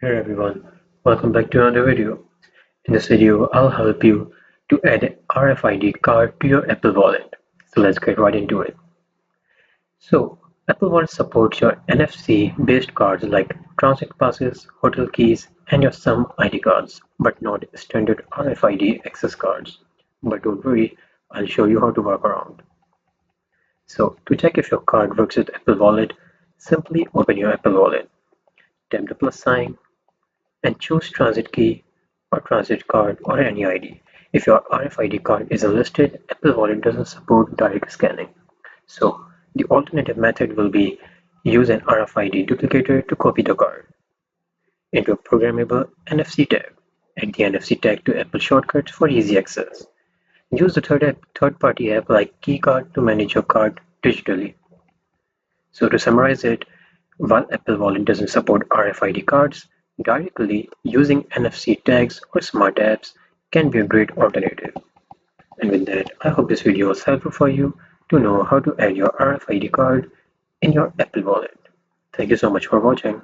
Hey everyone, welcome back to another video. In this video, I'll help you to add an RFID card to your Apple Wallet. So let's get right into it. So Apple Wallet supports your NFC based cards like transit passes, hotel keys, and your some ID cards, but not standard RFID access cards. But don't worry, I'll show you how to work around. So to check if your card works with Apple Wallet, simply open your Apple Wallet, tap the plus sign, and choose transit key or transit card or any ID. If your RFID card isn't listed, Apple Wallet doesn't support direct scanning. So the alternative method will be use an RFID duplicator to copy the card into a programmable NFC tag. Add the NFC tag to Apple Shortcuts for easy access. Use the third-party app like KeyCard to manage your card digitally. So to summarize it, while Apple Wallet doesn't support RFID cards, directly using NFC tags or smart apps can be a great alternative. And with that, I hope this video was helpful for you to know how to add your RFID card in your Apple Wallet. Thank you so much for watching.